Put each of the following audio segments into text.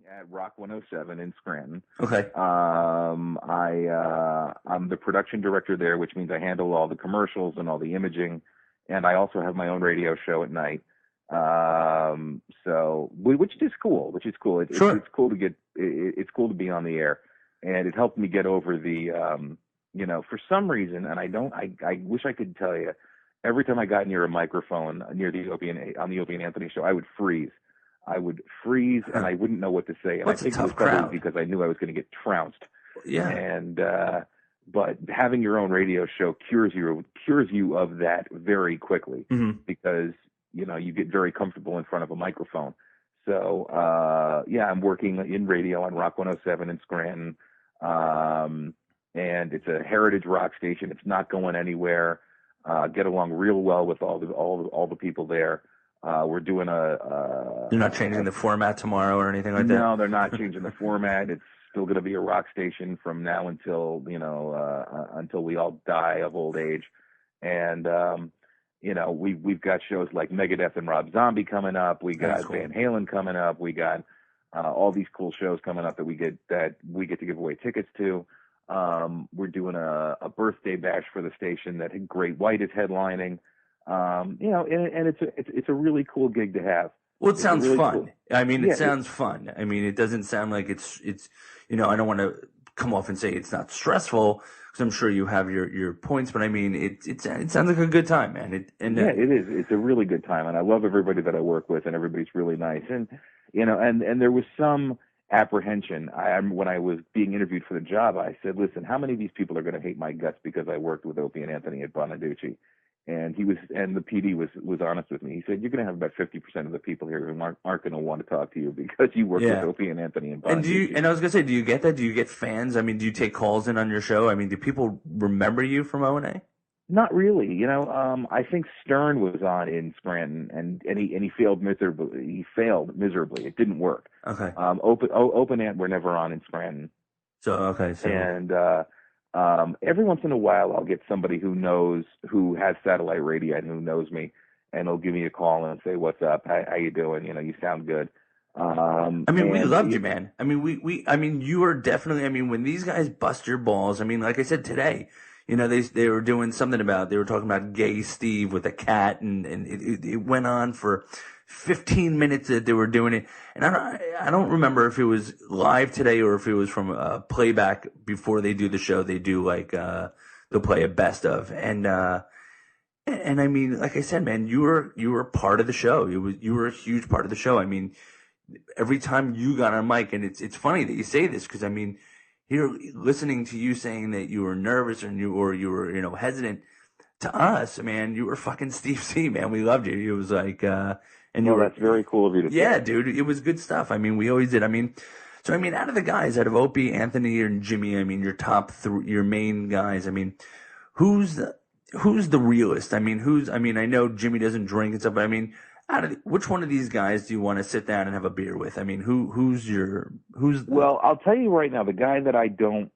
at Rock 107 in Scranton. Okay. I'm the production director there, which means I handle all the commercials and all the imaging, and I also have my own radio show at night. Which is cool. Sure. It's cool to get. It's cool to be on the air, and it helped me get over the. For some reason, and I wish I could tell you. Every time I got near a microphone on the Opie and Anthony show, I would freeze. And I wouldn't know what to say. And What's I think a tough it was probably crowd? because I knew I was going to get trounced. Yeah. And but having your own radio show cures you of that very quickly, because you get very comfortable in front of a microphone. So I'm working in radio on Rock 107 in Scranton, and it's a heritage rock station. It's not going anywhere. Get along real well with all the people there. We're doing You're not changing the format tomorrow or anything like that? No, they're not changing the format. It's still going to be a rock station from now until we all die of old age. And we've got shows like Megadeth and Rob Zombie coming up. We got cool. Van Halen coming up. We got all these cool shows coming up that we get to give away tickets to. We're doing a birthday bash for the station that Great White is headlining. And it's a really cool gig to have. Well, it sounds really fun. Cool. I mean, it sounds fun. I mean, it doesn't sound like it's I don't want to come off and say it's not stressful, because I'm sure you have your points, but I mean, it sounds like a good time, man. It is. It's a really good time, and I love everybody that I work with, and everybody's really nice. And and there was some apprehension. When I was being interviewed for the job, I said, "Listen, how many of these people are going to hate my guts because I worked with Opie and Anthony at Bonaducci?" And the PD was honest with me. He said, "You're going to have about 50% of the people here who aren't going to want to talk to you because you work with Opie and Anthony and Bonaducci." And I was going to say, do you get that? Do you get fans? I mean, do you take calls in on your show? I mean, do people remember you from O&A? Not really. I think Stern was on in Scranton, and he failed miserably. It didn't work. Okay. Open Ant were never on in Scranton. So every once in a while, I'll get somebody who has satellite radio and who knows me, and they'll give me a call and say, "What's up? How you doing? You sound good." We loved you, man. I mean, you are definitely. I mean, when these guys bust your balls, I mean, like I said today, they were doing something they were talking about Gay Steve with a cat, and it went on for 15 minutes that they were doing it. And I don't remember if it was live today or if it was from playback before they do the show. They do they'll play a best of. And I mean, like I said, man, you were part of the show. You were a huge part of the show. I mean, every time you got on mic, and it's funny that you say this, because I mean, here listening to you saying that you were nervous or you were hesitant, to us, man, you were fucking Steve C, man. We loved you. It was like that's very cool of you to say. Yeah, dude, it was good stuff. I mean, we always did. I mean, out of the guys, out of Opie, Anthony, and Jimmy, I mean, your top three, your main guys, I mean, who's the realist? I mean, I know Jimmy doesn't drink and stuff, but I mean, which one of these guys do you want to sit down and have a beer with? I mean, who's Well, I'll tell you right now, the guy that I got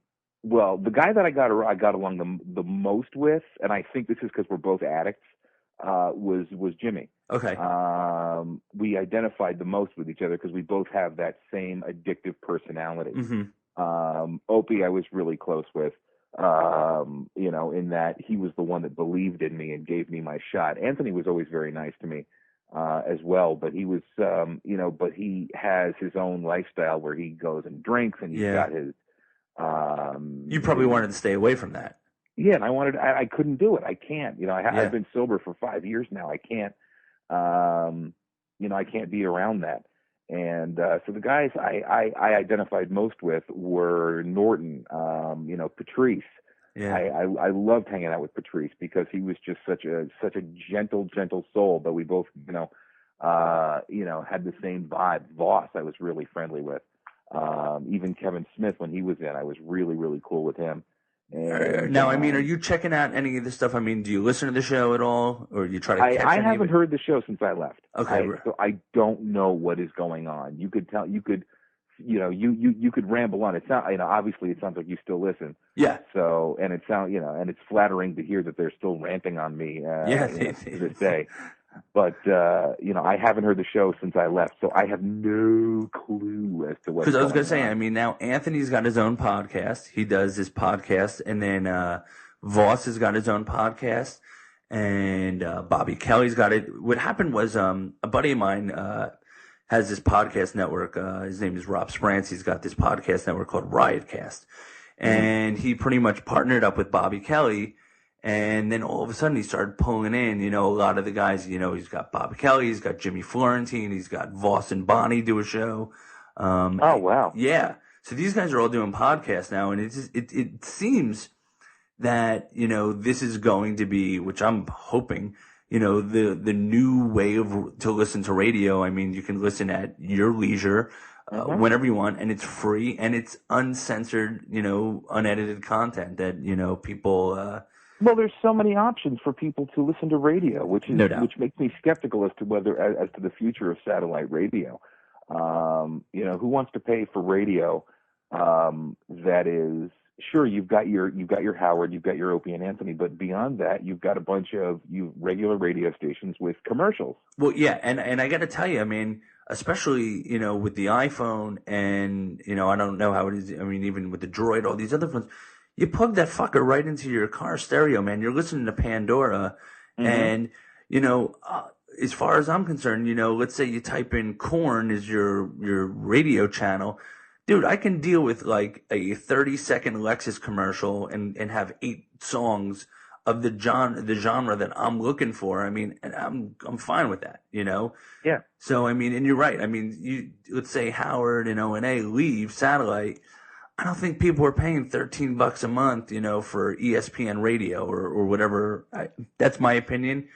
along the most with, and I think this is because we're both addicts, was Jimmy. Okay. We identified the most with each other because we both have that same addictive personality. Mm-hmm. Opie, I was really close with, in that he was the one that believed in me and gave me my shot. Anthony was always very nice to me, as well, but he was, but he has his own lifestyle where he goes and drinks, and he's got his, you probably wanted to stay away from that. Yeah, and I couldn't do it. I can't. I've been sober for 5 years now. I can't. I can't be around that. And so the guys I identified most with were Norton, Patrice. Yeah. I loved hanging out with Patrice because he was just such a gentle soul. But we both, had the same vibe. Voss, I was really friendly with. Even Kevin Smith, when he was in, I was really, really cool with him. And, now, I mean, are you checking out any of this stuff? I mean, do you listen to the show at all, or do you try to catch I haven't heard the show since I left. Okay. So I don't know what is going on. You could ramble on. It's not, obviously it sounds like you still listen. Yeah. So, and it sounds, and it's flattering to hear that they're still ranting on me, to this day. But, I haven't heard the show since I left, so I have no clue as to what's going on. Because I was going to say, I mean, now Anthony's got his own podcast. He does his podcast, and then Voss has got his own podcast, and Bobby Kelly's got it. What happened was a buddy of mine has this podcast network. His name is Rob Sprance. He's got this podcast network called Riotcast. And he pretty much partnered up with Bobby Kelly. And then all of a sudden he started pulling in, a lot of the guys, he's got Bobby Kelly, he's got Jimmy Florentine, he's got Voss and Bonnie do a show. Oh, wow. Yeah. So these guys are all doing podcasts now. And it seems that, this is going to be, which I'm hoping, the new way to listen to radio. I mean, you can listen at your leisure. Whenever you want, and it's free, and it's uncensored, unedited content that, people, Well, there's so many options for people to listen to radio, which makes me skeptical as to the future of satellite radio. Who wants to pay for radio, that is, sure, you've got your Howard, you've got your Opie and Anthony, but beyond that, you've got a bunch of regular radio stations with commercials. Well, yeah, and I got to tell you, I mean, especially, with the iPhone and, I don't know how it is. I mean, even with the Droid, all these other phones, you plug that fucker right into your car stereo, man. You're listening to Pandora. And, as far as I'm concerned, let's say you type in Korn as your radio channel. Dude, I can deal with like a 30-second Lexus commercial and have 8 songs of the genre that I'm looking for. I mean, and I'm fine with that, Yeah. So, I mean, and you're right. I mean, let's say Howard and O&A leave satellite. I don't think people are paying $13 a month, for ESPN radio or whatever. That's my opinion.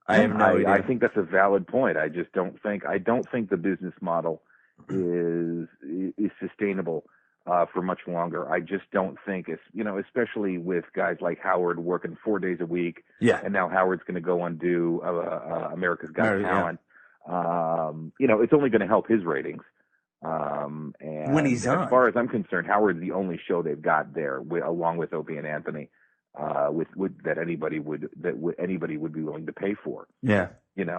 I have no idea. I think that's a valid point. I don't think the business model is sustainable for much longer. I just don't think it's, especially with guys like Howard working 4 days a week. Yeah. And now Howard's going to go and do America's Got Talent. Yeah. It's only going to help his ratings. And when he's on, as far as I'm concerned, Howard's the only show they've got there, along with Opie and Anthony, that anybody would be willing to pay for. Yeah.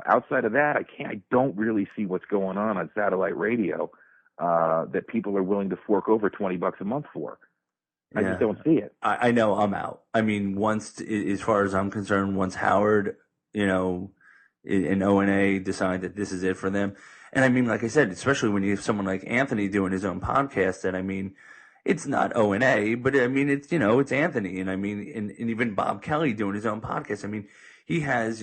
Outside of that, I don't really see what's going on satellite radio, that people are willing to fork over $20 a month for. I just don't see it. I know I'm out. I mean, as far as I'm concerned, once Howard, and O&A decide that this is it for them. And I mean, like I said, especially when you have someone like Anthony doing his own podcast, that, I mean, it's not O&A, but I mean, it's, it's Anthony. And I mean, and even Bob Kelly doing his own podcast. I mean, he has,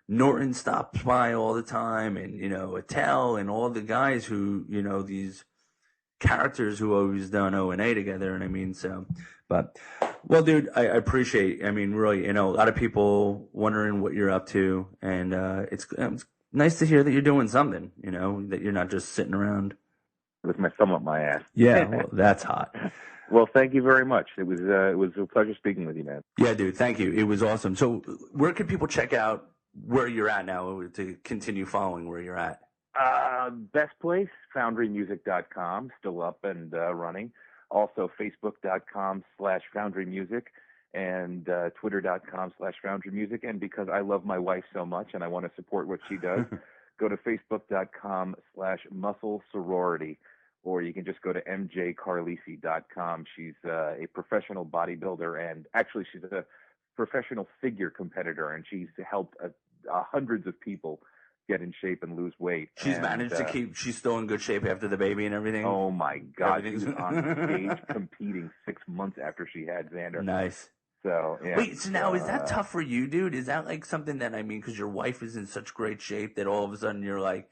Norton stops by all the time, and, Attell and all the guys who, these characters who always done O&A together. And I mean, well, dude, I appreciate, I mean, really, a lot of people wondering what you're up to, and it's nice to hear that you're doing something, that you're not just sitting around with my thumb up my ass. Yeah, well, that's hot. Well, thank you very much. It was a pleasure speaking with you, man. Yeah, dude, thank you. It was awesome. So where can people check out where you're at now to continue following where you're at? Best place, foundrymusic.com, still up and running. Also, facebook.com/foundrymusic and twitter.com/foundrymusic. And because I love my wife so much and I want to support what she does, go to facebook.com/muscle-sorority, or you can just go to mjcarlisi.com. She's a professional bodybuilder, and actually she's a professional figure competitor, and she's helped hundreds of people get in shape and lose weight. She's managed to she's still in good shape after the baby and everything? Oh, my God. She was on stage competing 6 months after she had Xander. Nice. So, yeah. Wait, so now is that tough for you, dude? Is that like something that, I mean, because your wife is in such great shape that all of a sudden you're like,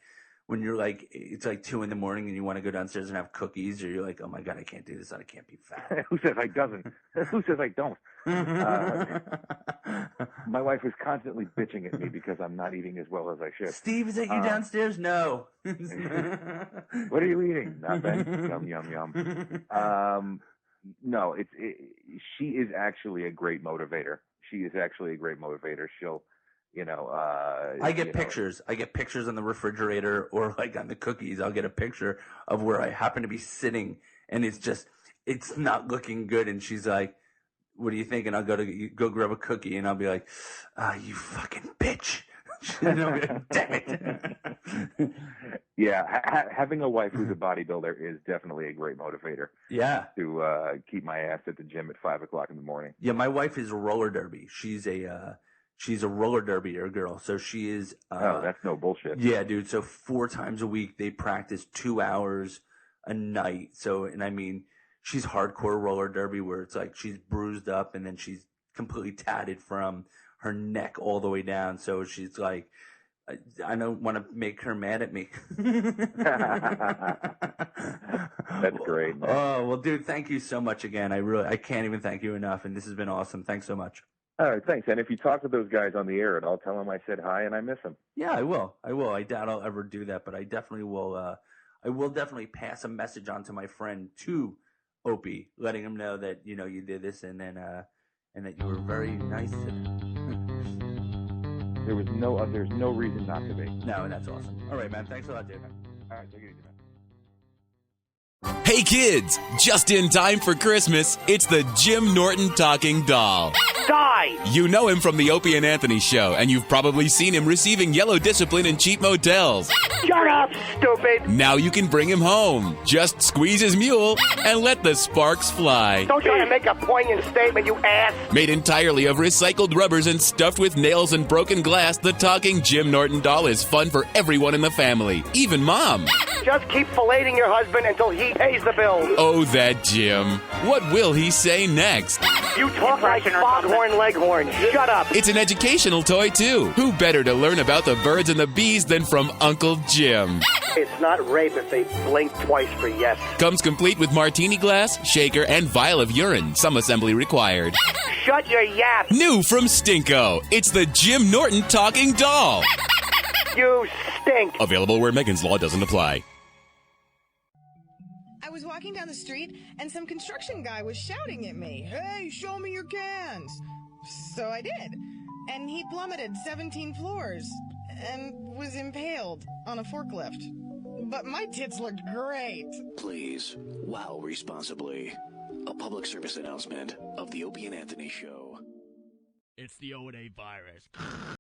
when you're like, it's like 2 a.m. and you want to go downstairs and have cookies, or you're like, oh my God, I can't do this. I can't be fat. Who says I doesn't? Who says I don't? My wife is constantly bitching at me because I'm not eating as well as I should. Steve, is that you downstairs? No. What are you eating? Nothing. Yum, yum, yum. No, she is actually a great motivator. She'll, I get pictures. I get pictures on the refrigerator, or like on the cookies. I'll get a picture of where I happen to be sitting, and it's not looking good. And she's like, "What do you think?" And I'll go grab a cookie, and I'll be like, "Ah, you fucking bitch." Damn it. Yeah, having a wife who's a bodybuilder is definitely a great motivator. Yeah. To keep my ass at the gym at 5 o'clock in the morning. Yeah, my wife is roller derby. She's a roller derby girl. So she is. Oh, that's no bullshit. Yeah, dude. So 4 times a week they practice 2 hours a night. So, and I mean, she's hardcore roller derby where it's like she's bruised up and then she's completely tatted from her neck all the way down. So she's like, I don't want to make her mad at me. That's great, man. Oh, well, dude, thank you so much again. I can't even thank you enough. And this has been awesome. Thanks so much. All right, thanks. And if you talk to those guys on the air, I'll tell them I said hi and I miss them. Yeah, I will. I doubt I'll ever do that, but I definitely will. I will definitely pass a message on to my friend, to Opie, letting him know that, you did this and then, and that you were very nice to him. There's no reason not to be. No, and that's awesome. All right, man. Thanks a lot, dude. All right, take it easy, man. Hey kids, just in time for Christmas, it's the Jim Norton talking doll. Die! You know him from the Opie and Anthony show, and you've probably seen him receiving yellow discipline in cheap motels. Shut up, stupid! Now you can bring him home. Just squeeze his mule and let the sparks fly. Don't try to make a poignant statement, you ass! Made entirely of recycled rubbers and stuffed with nails and broken glass, the talking Jim Norton doll is fun for everyone in the family, even Mom. Just keep filleting your husband until he pays the bill. Oh, that Jim. What will he say next? You talk like Foghorn Leghorn. Shut up. It's an educational toy, too. Who better to learn about the birds and the bees than from Uncle Jim? It's not rape if they blink twice for yes. Comes complete with martini glass, shaker, and vial of urine. Some assembly required. Shut your yap. New from Stinko. It's the Jim Norton talking doll. You stink. Available where Megan's Law doesn't apply. I was walking down the street and some construction guy was shouting at me, "Hey, show me your cans." So I did. And he plummeted 17 floors and was impaled on a forklift. But my tits looked great. Please, wow responsibly. A public service announcement of the Opie and Anthony Show. It's the O&A virus.